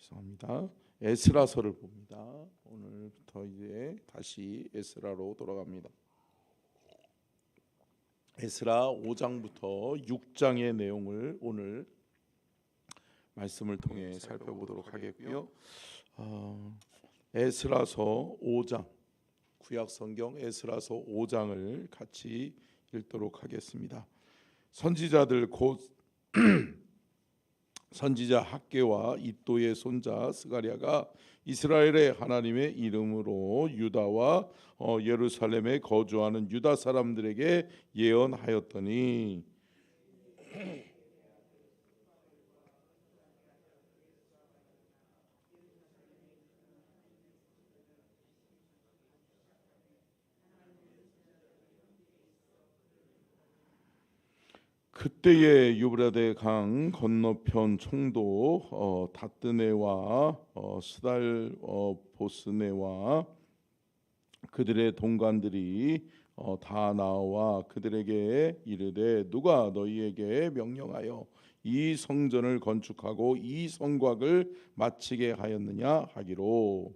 죄송합니다. 에스라서를 봅니다. 오늘부터 이제 다시 에스라로 돌아갑니다. 에스라 5장부터 6장의 내용을 오늘 말씀을 통해 살펴보도록 하겠고요. 에스라서 5장, 구약 성경 에스라서 5장을 같이 읽도록 하겠습니다. 선지자들 곧 선지자 학개와 이도의 손자 스가랴가 이스라엘의 하나님의 이름으로 유다와 예루살렘에 거주하는 유다 사람들에게 예언하였더니 그때의 유브라데 강 건너편 총독 다뜨네와 스달 보스네와 그들의 동관들이 다 나와 그들에게 이르되 누가 너희에게 명령하여 이 성전을 건축하고 이 성곽을 마치게 하였느냐 하기로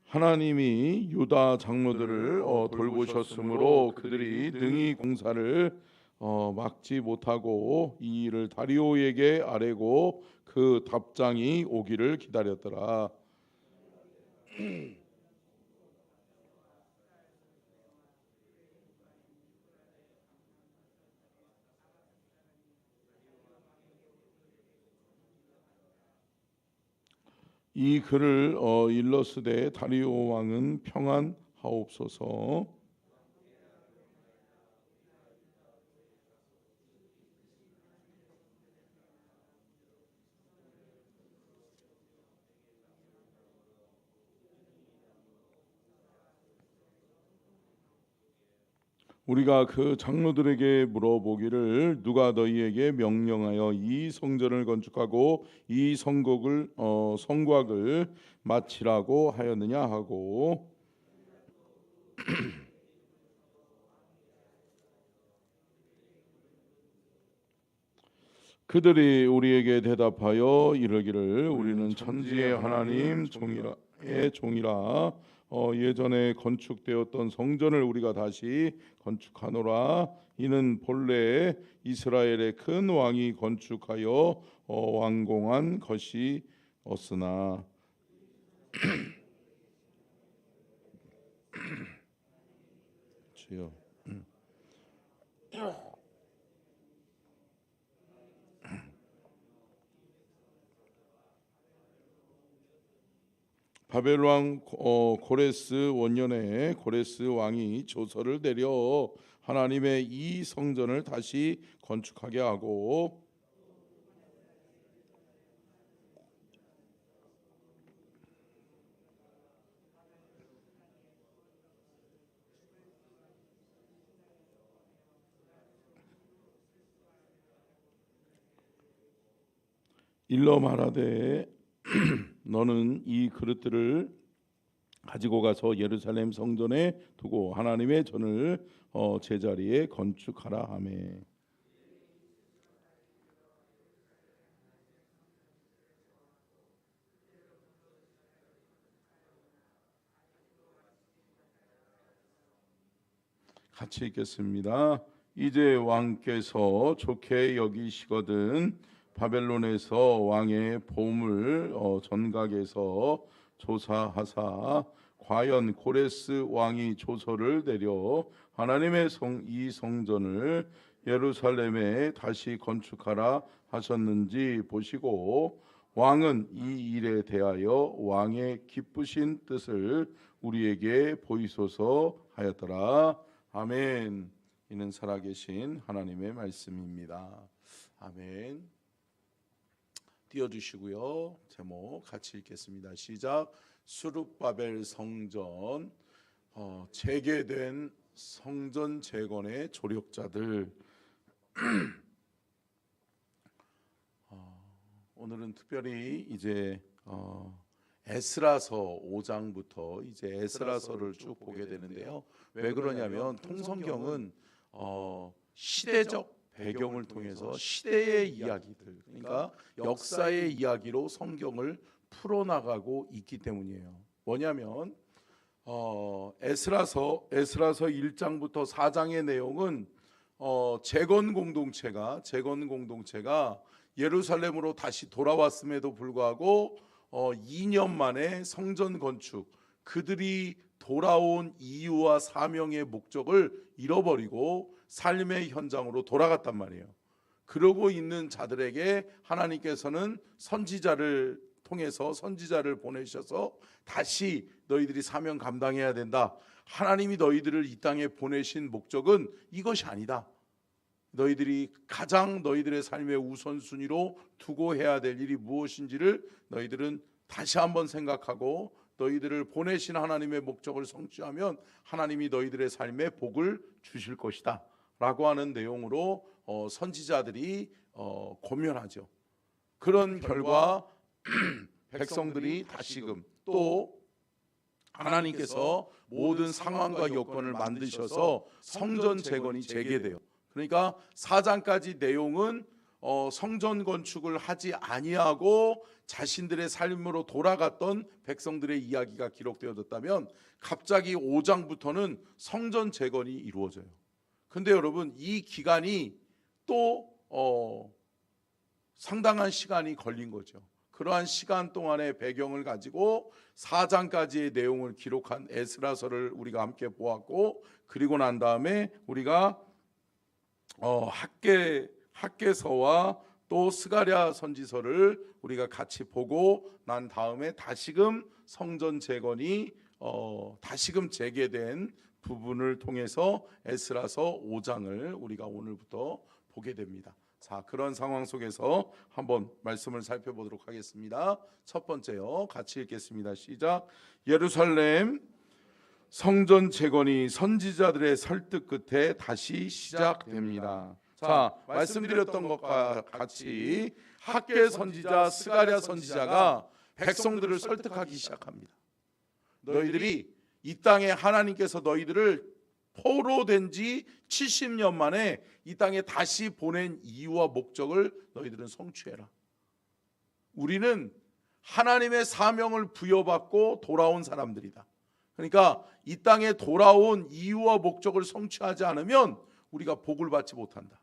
하나님이 유다 장로들을 돌보셨으므로 그들이 능히 공사를 막지 못하고 이 일을 다리오에게 아뢰고 그 답장이 오기를 기다렸더라. 이 글을 일러스되 다리오 왕은 평안하옵소서. 우리가 그 장로들에게 물어보기를 누가 너희에게 명령하여 이 성전을 건축하고 이 성곽을 마치라고 하였느냐 하고 그들이 우리에게 대답하여 이르기를 우리는 천지의 하나님 종이라 예전에 건축되었던 성전을 우리가 다시 건축하노라. 이는 본래 이스라엘의 큰 왕이 건축하여 완공한 것이었으나 주여 바벨 왕 고레스 원년에 고레스 왕이 조서를 내려 하나님의 이 성전을 다시 건축하게 하고 일러 말하되 너는 이 그릇들을 가지고 가서 예루살렘 성전에 두고 하나님의 전을 제자리에 건축하라 하며 같이 읽겠습니다. 이제 왕께서 좋게 여기시거든 바벨론에서 왕의 보물 전각에서 조사하사 과연 고레스 왕이 조서를 내려 하나님의 이 성전을 예루살렘에 다시 건축하라 하셨는지 보시고 왕은 이 일에 대하여 왕의 기쁘신 뜻을 우리에게 보이소서 하였더라. 아멘. 이는 살아계신 하나님의 말씀입니다. 아멘. 띄워주시고요. 제목 같이 읽겠습니다. 시작. 수룹바벨 성전 재개된 성전 재건의 조력자들. 오늘은 특별히 이제 에스라서 5장부터 이제 에스라서를 쭉 보게 되는데요. 왜 그러냐면 통성경은 시대적 배경을 통해서 시대의 이야기들, 그러니까 역사의 이야기로 성경을 풀어나가고 있기 때문이에요. 뭐냐면 에스라서 1장부터 4장의 내용은 재건 공동체가 예루살렘으로 다시 돌아왔음에도 불구하고 2년 만에 성전 건축, 그들이 돌아온 이유와 사명의 목적을 잃어버리고 삶의 현장으로 돌아갔단 말이에요. 그러고 있는 자들에게 하나님께서는 선지자를 통해서 선지자를 보내셔서 다시 너희들이 사명 감당해야 된다. 하나님이 너희들을 이 땅에 보내신 목적은 이것이 아니다. 너희들이 가장 너희들의 삶의 우선순위로 두고 해야 될 일이 무엇인지를 너희들은 다시 한번 생각하고 너희들을 보내신 하나님의 목적을 성취하면 하나님이 너희들의 삶에 복을 주실 것이다 라고 하는 내용으로 선지자들이 권면하죠. 그런 결과 백성들이 다시금 또 하나님께서 모든 상황과 여건을 만드셔서 성전 재건이 재개돼요. 그러니까 4장까지 내용은 성전 건축을 하지 아니하고 자신들의 삶으로 돌아갔던 백성들의 이야기가 기록되어졌다면 갑자기 5장부터는 성전 재건이 이루어져요. 근데 여러분, 이 기간이 또 상당한 시간이 걸린 거죠. 그러한 시간 동안의 배경을 가지고 4장까지의 내용을 기록한 에스라서를 우리가 함께 보았고, 그리고 난 다음에 우리가 학개서와 또 스가랴 선지서를 우리가 같이 보고 난 다음에 다시금 성전 재건이 다시금 재개된 부분을 통해서 에스라서 5장을 우리가 오늘부터 보게 됩니다. 자, 그런 상황 속에서 한번 말씀을 살펴보도록 하겠습니다. 첫 번째요, 같이 읽겠습니다. 시작. 예루살렘 성전 재건이 선지자들의 설득 끝에 다시 시작됩니다. 자, 말씀드렸던 것과 같이 학개 선지자, 스가랴 선지자가 백성들을 설득하기 시작합니다. 너희들이 이 땅에 하나님께서 너희들을 포로된 지 70년 만에 이 땅에 다시 보낸 이유와 목적을 너희들은 성취해라. 우리는 하나님의 사명을 부여받고 돌아온 사람들이다. 그러니까 이 땅에 돌아온 이유와 목적을 성취하지 않으면 우리가 복을 받지 못한다.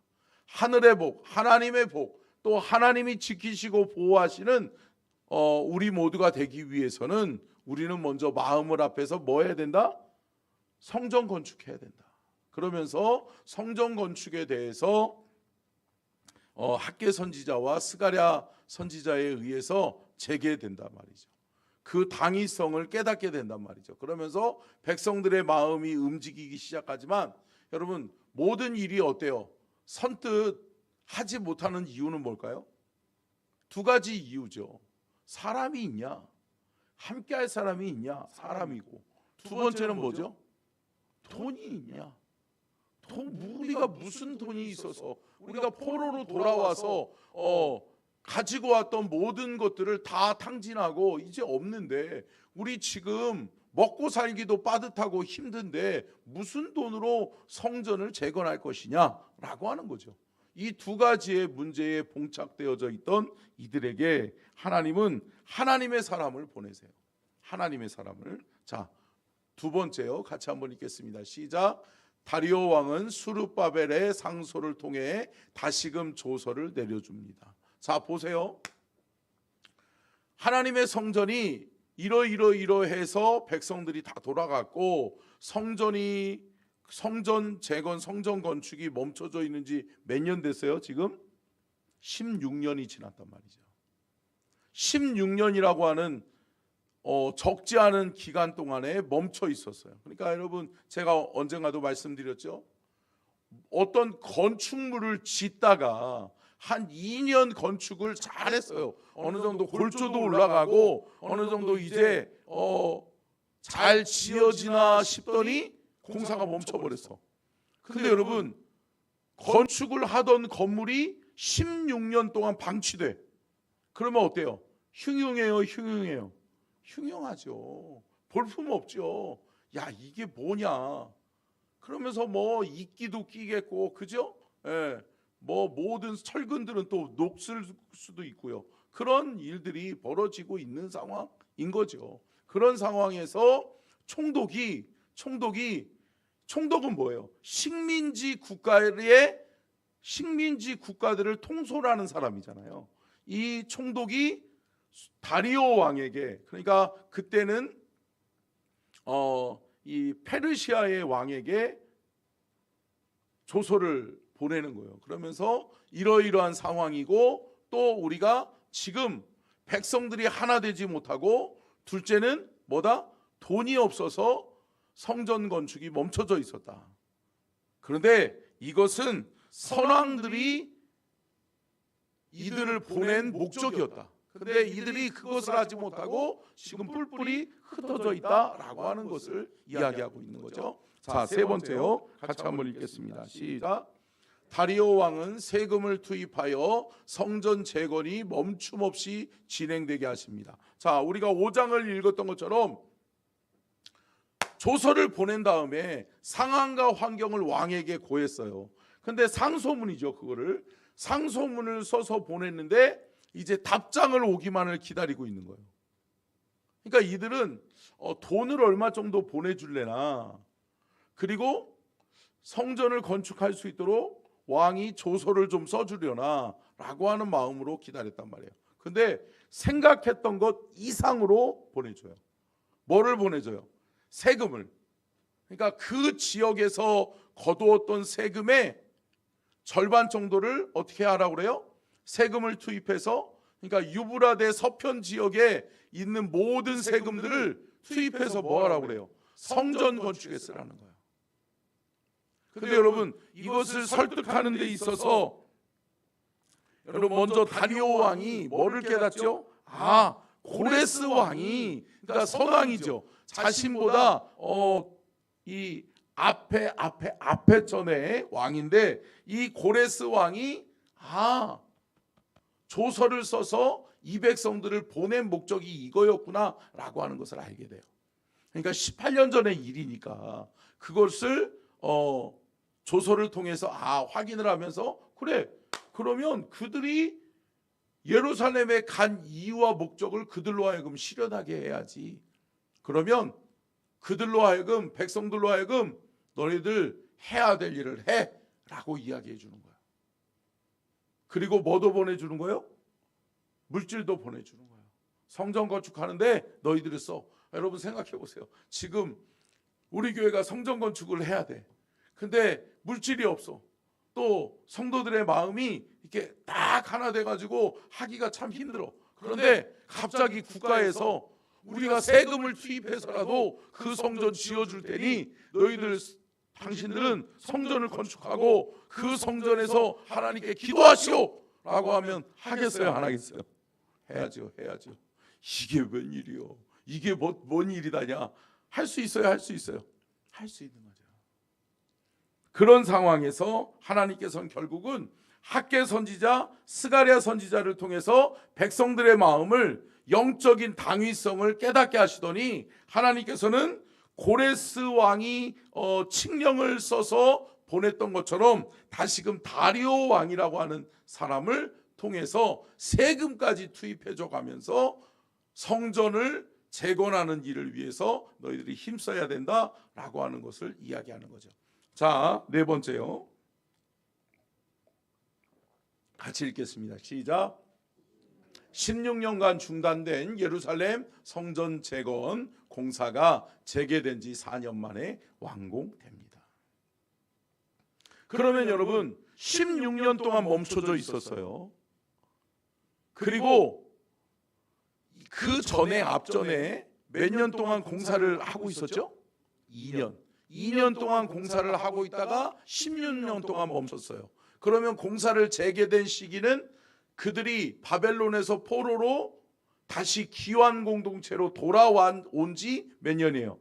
하늘의 복, 하나님의 복, 또 하나님이 지키시고 보호하시는 우리 모두가 되기 위해서는 우리는 먼저 마음을 앞에서 뭐 해야 된다? 성전 건축해야 된다. 그러면서 성전 건축에 대해서 학개 선지자와 스가랴 선지자에 의해서 재개된단 말이죠. 그 당위성을 깨닫게 된단 말이죠. 그러면서 백성들의 마음이 움직이기 시작하지만 여러분, 모든 일이 어때요? 선뜻 하지 못하는 이유는 뭘까요? 두 가지 이유죠. 사람이 있냐? 함께 할 사람이 있냐? 사람이고, 두 번째는 뭐죠? 돈이 있냐? 우리가 무슨 돈이 있어서 우리가 포로로 돌아와서 가지고 왔던 모든 것들을 다 탕진하고 이제 없는데, 우리 지금 먹고 살기도 빠듯하고 힘든데 무슨 돈으로 성전을 재건할 것이냐라고 하는 거죠. 이 두 가지의 문제에 봉착되어져 있던 이들에게 하나님은 하나님의 사람을 보내세요. 하나님의 사람을. 자, 두 번째요, 같이 한번 읽겠습니다. 시작. 다리오 왕은 수르바벨의 상소를 통해 다시금 조서를 내려줍니다. 자, 보세요. 하나님의 성전이 이러해서 백성들이 다 돌아갔고, 성전 재건, 성전 건축이 멈춰져 있는지 몇 년 됐어요? 지금 16년이 지났단 말이죠. 16년이라고 하는 적지 않은 기간 동안에 멈춰 있었어요. 그러니까 여러분, 제가 언젠가도 말씀드렸죠. 어떤 건축물을 짓다가 한 2년 건축을 잘했어요. 어느 정도 골조도 올라가고 어느 정도 이제 잘 지어지나 싶더니 공사가 멈춰버렸어. 근데 여러분, 건축을 하던 건물이 16년 동안 방치돼. 그러면 어때요? 흉흉해요? 흉흉하죠. 볼품없죠. 야, 이게 뭐냐? 그러면서 뭐 이끼도 끼겠고, 그죠? 예. 뭐 모든 철근들은 또 녹슬 수도 있고요. 그런 일들이 벌어지고 있는 상황인 거죠. 그런 상황에서 총독은 뭐예요? 식민지 국가들을 통솔하는 사람이잖아요. 이 총독이 다리오 왕에게, 그러니까 그때는 이 페르시아의 왕에게 조서를 보내는 거예요. 그러면서 이러이러한 상황이고, 또 우리가 지금 백성들이 하나 되지 못하고, 둘째는 뭐다? 돈이 없어서 성전 건축이 멈춰져 있었다. 그런데 이것은 선왕들이 이들을 보낸 목적이었다. 그런데 이들이 그것을 하지 못하고 지금 뿔뿔이 흩어져 있다라고 하는 것을 이야기하고 있는 거죠. 자, 세 번째요. 같이 한번 읽겠습니다. 시작. 다리오 왕은 세금을 투입하여 성전 재건이 멈춤 없이 진행되게 하십니다. 자, 우리가 5장을 읽었던 것처럼 조서를 보낸 다음에 상황과 환경을 왕에게 고했어요. 근데 상소문이죠. 그거를 상소문을 써서 보냈는데 이제 답장을 오기만을 기다리고 있는 거예요. 그러니까 이들은 돈을 얼마 정도 보내줄래나, 그리고 성전을 건축할 수 있도록 왕이 조서를 좀 써주려나 라고 하는 마음으로 기다렸단 말이에요. 근데 생각했던 것 이상으로 보내줘요. 뭐를 보내줘요? 세금을. 그러니까 그 지역에서 거두었던 세금의 절반 정도를 어떻게 하라고 그래요? 세금을 투입해서, 그러니까 유브라데 서편 지역에 있는 모든 세금들을 투입해서 뭐 하라고 그래요? 성전 건축에 쓰라는 거예요. 근데 여러분, 이것을 설득하는 데 있어서 여러분, 먼저 다리오 왕이 뭐를 깨닫죠? 고레스 왕이, 그러니까 선왕이죠. 자신보다 이 앞에 전에 왕인데, 이 고레스 왕이 조서를 써서 이 백성들을 보낸 목적이 이거였구나라고 하는 것을 알게 돼요. 그러니까 18년 전의 일이니까 그것을 조서를 통해서 확인을 하면서, 그래, 그러면 그들이 예루살렘에 간 이유와 목적을 그들로 하여금 실현하게 해야지. 그러면 그들로 하여금, 백성들로 하여금 너희들 해야 될 일을 해 라고 이야기해 주는 거야. 그리고 뭐도 보내주는 거예요? 물질도 보내주는 거예요. 성전 건축하는데 너희들이 써. 여러분 생각해 보세요. 지금 우리 교회가 성전 건축을 해야 돼. 근데 물질이 없어. 또 성도들의 마음이 이렇게 딱 하나 돼가지고 하기가 참 힘들어. 그런데 갑자기 국가에서 우리가 세금을 투입해서라도 그 성전 지어줄 테니 당신들은 성전을 건축하고 그 성전에서 하나님께 기도하시오 라고 하면 하겠어요, 안 하겠어요? 해야죠. 이게 웬일이요? 이게 뭔 일이다냐? 할 수 있어요, 할 수 있어요. 할 수 있는 거죠. 그런 상황에서 하나님께서는 결국은 학개 선지자, 스가랴 선지자를 통해서 백성들의 마음을, 영적인 당위성을 깨닫게 하시더니, 하나님께서는 고레스 왕이 칙령을 써서 보냈던 것처럼 다시금 다리오 왕이라고 하는 사람을 통해서 세금까지 투입해줘 가면서 성전을 재건하는 일을 위해서 너희들이 힘써야 된다라고 하는 것을 이야기하는 거죠. 자, 네 번째요. 같이 읽겠습니다. 시작. 16년간 중단된 예루살렘 성전 재건 공사가 재개된 지 4년 만에 완공됩니다. 그러면 여러분, 16년 동안 멈춰져 있었어요. 그리고 그 전에, 앞전에 몇 년 동안 공사를 하고 있었죠? 2년 동안 공사를 하고 있다가 16년 동안 멈췄어요. 그러면 공사를 재개된 시기는 그들이 바벨론에서 포로로 다시 기환 공동체로 돌아온 지 몇 년이에요?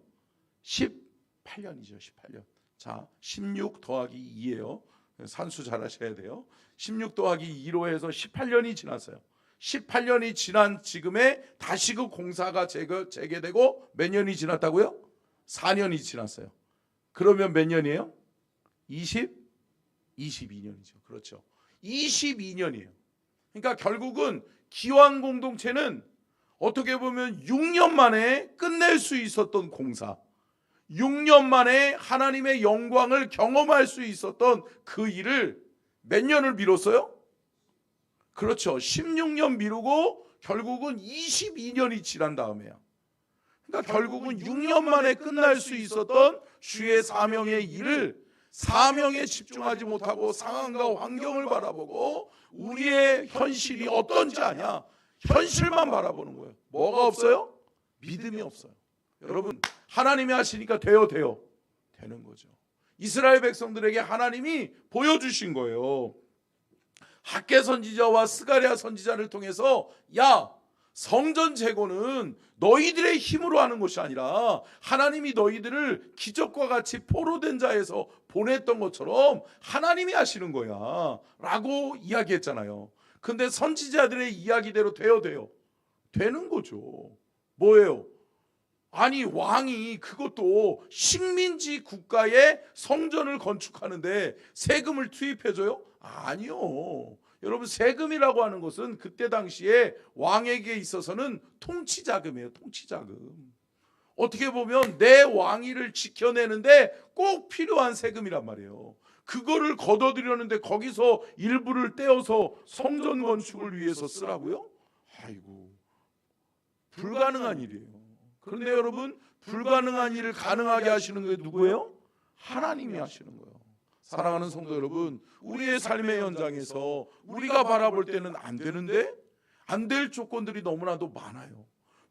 18년이죠. 18년. 자, 16 더하기 2예요. 산수 잘 하셔야 돼요. 16 더하기 2로 해서 18년이 지났어요. 18년이 지난 지금에 다시 그 공사가 재개되고 몇 년이 지났다고요? 4년이 지났어요. 그러면 몇 년이에요? 22년이죠. 그렇죠. 22년이에요. 그러니까 결국은 기왕 공동체는 어떻게 보면 6년 만에 끝낼 수 있었던 공사, 6년 만에 하나님의 영광을 경험할 수 있었던 그 일을 몇 년을 미뤘어요? 그렇죠. 16년 미루고 결국은 22년이 지난 다음에야. 그러니까 결국은 6년 만에 끝날 수 있었던 주의 사명의 일을 사명에 집중하지 못하고 상황과 환경을 바라보고 우리의 현실이 어떤지 아냐, 현실만 바라보는 거예요. 뭐가 없어요? 믿음이 없어요. 여러분, 하나님이 하시니까 돼요. 되는 거죠. 이스라엘 백성들에게 하나님이 보여주신 거예요. 학개 선지자와 스가랴 선지자를 통해서 야, 성전 재건은 너희들의 힘으로 하는 것이 아니라 하나님이 너희들을 기적과 같이 포로된 자에서 보냈던 것처럼 하나님이 하시는 거야 라고 이야기했잖아요. 근데 선지자들의 이야기대로 돼요. 되는 거죠. 뭐예요? 아니, 왕이 그것도 식민지 국가의 성전을 건축하는데 세금을 투입해줘요? 아니요. 여러분, 세금이라고 하는 것은 그때 당시에 왕에게 있어서는 통치자금이에요. 통치자금. 어떻게 보면 내 왕위를 지켜내는데 꼭 필요한 세금이란 말이에요. 그거를 걷어들이려는데 거기서 일부를 떼어서 성전 건축을 위해서 쓰라고요? 아이고, 불가능한 일이에요. 그런데 여러분, 불가능한 일을 가능하게 하시는 게 누구예요? 하나님이 하시는 거예요. 사랑하는 성도 여러분, 우리의 삶의 현장에서 우리가 바라볼 때는 안 되는데 안 될 조건들이 너무나도 많아요.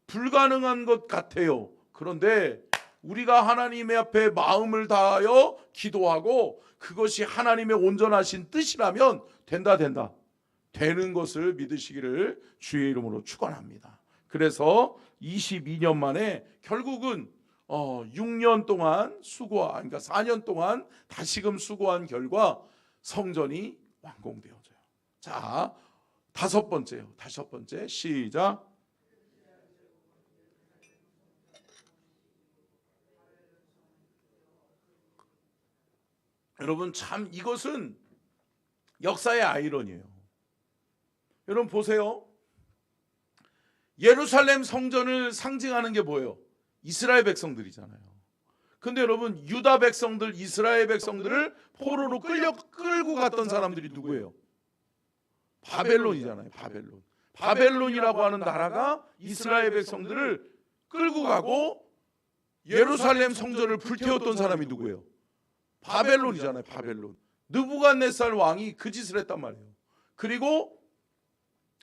불가능한 것 같아요. 그런데 우리가 하나님의 앞에 마음을 다하여 기도하고 그것이 하나님의 온전하신 뜻이라면 된다. 되는 것을 믿으시기를 주의 이름으로 축원합니다. 그래서 22년 만에 결국은 6년 동안 그러니까 4년 동안 다시금 수고한 결과 성전이 완공되어져요. 자, 다섯 번째 시작. 여러분, 참 이것은 역사의 아이러니예요. 여러분 보세요. 예루살렘 성전을 상징하는 게 뭐예요? 이스라엘 백성들이잖아요. 근데 여러분, 유다 백성들, 이스라엘 백성들을 포로로 끌고 갔던 사람들이 누구예요? 바벨론이잖아요. 바벨론이라고 하는 나라가 이스라엘 백성들을 끌고 가고 예루살렘 성전을 불태웠던 사람이 누구예요? 바벨론이잖아요. 바벨론. 느부갓네살 왕이 그 짓을 했단 말이에요. 그리고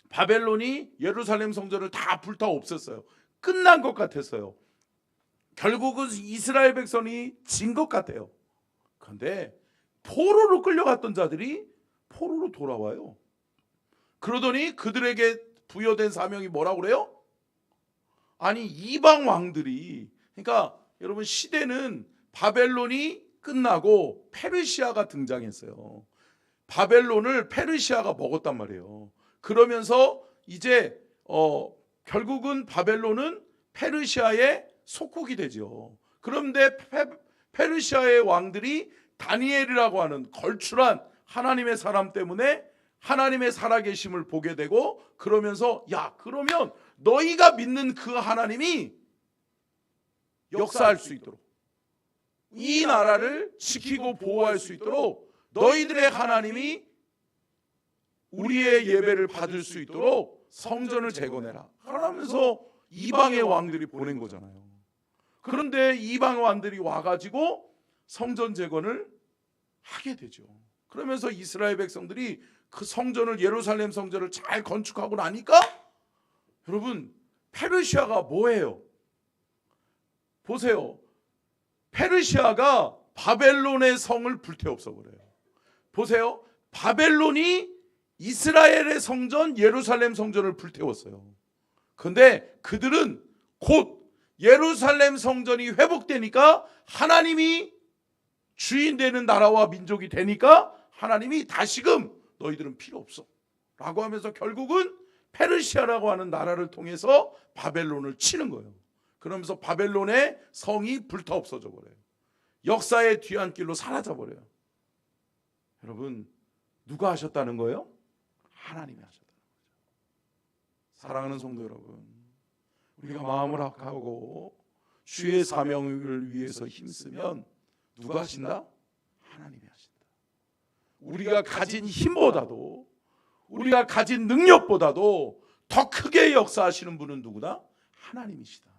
바벨론이 예루살렘 성전을 다 불타 없앴어요. 끝난 것 같았어요. 결국은 이스라엘 백성이 진 것 같아요. 그런데 포로로 끌려갔던 자들이 포로로 돌아와요. 그러더니 그들에게 부여된 사명이 뭐라고 그래요? 아니, 이방 왕들이, 그러니까 여러분, 시대는 바벨론이 끝나고 페르시아가 등장했어요. 바벨론을 페르시아가 먹었단 말이에요. 그러면서 이제 결국은 바벨론은 페르시아의 속국이 되죠. 그런데 페르시아의 왕들이 다니엘이라고 하는 걸출한 하나님의 사람 때문에 하나님의 살아계심을 보게 되고, 그러면서 야, 그러면 너희가 믿는 그 하나님이 역사할 수 있도록, 이 나라를 지키고 보호할 수 있도록 너희들의 하나님이 우리의 예배를 받을 수 있도록 성전을 재건해라 그러면서 이방의 왕들이 보낸 거잖아요. 그런데 이방 왕들이 와가지고 성전 재건을 하게 되죠. 그러면서 이스라엘 백성들이 그 성전을, 예루살렘 성전을 잘 건축하고 나니까 여러분, 페르시아가 뭐예요? 보세요. 페르시아가 바벨론의 성을 불태웠어 버려요. 보세요. 바벨론이 이스라엘의 성전, 예루살렘 성전을 불태웠어요. 그런데 그들은 곧 예루살렘 성전이 회복되니까, 하나님이 주인 되는 나라와 민족이 되니까 하나님이 다시금 너희들은 필요 없어 라고 하면서 결국은 페르시아라고 하는 나라를 통해서 바벨론을 치는 거예요. 그러면서 바벨론의 성이 불타 없어져 버려요. 역사의 뒤안길로 사라져 버려요. 여러분, 누가 하셨다는 거예요? 하나님이 하셨다는 거죠. 사랑하는 성도 여러분, 우리가 마음을 합하고 주의 사명을 위해서 힘쓰면 누가 하신다? 하나님이 하신다. 우리가 가진 힘보다도, 우리가 가진 능력보다도 더 크게 역사하시는 분은 누구다? 하나님이시다.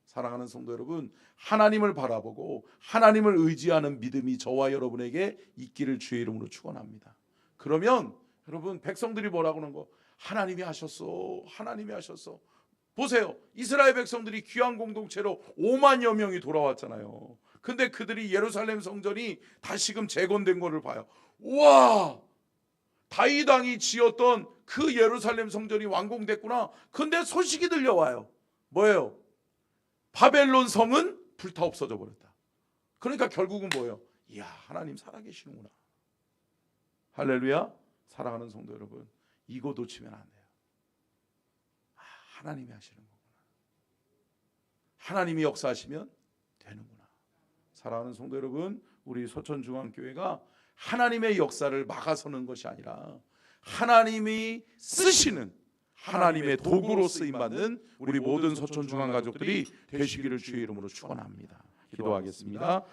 사랑하는 성도 여러분, 하나님을 바라보고 하나님을 의지하는 믿음이 저와 여러분에게 있기를 주의 이름으로 축원합니다. 그러면 여러분, 백성들이 뭐라고 하는 거? 하나님이 하셨어, 하나님이 하셨어. 보세요, 이스라엘 백성들이 귀한 공동체로 5만여 명이 돌아왔잖아요. 근데 그들이 예루살렘 성전이 다시금 재건된 것을 봐요. 우와, 다윗 왕이 지었던 그 예루살렘 성전이 완공됐구나. 근데 소식이 들려와요. 뭐예요? 바벨론 성은 불타 없어져 버렸다. 그러니까 결국은 뭐예요? 이야, 하나님 살아계시는구나. 할렐루야. 사랑하는 성도 여러분, 이거 놓치면 안 돼요. 하나님이 하시는 거구나. 하나님이 역사하시면 되는구나. 사랑하는 성도 여러분, 우리 서천중앙교회가 하나님의 역사를 막아서는 것이 아니라 하나님이 쓰시는, 하나님의 도구로 쓰임받는 우리 모든 서천중앙 가족들이 되시기를 주의 이름으로 축원합니다. 기도하겠습니다.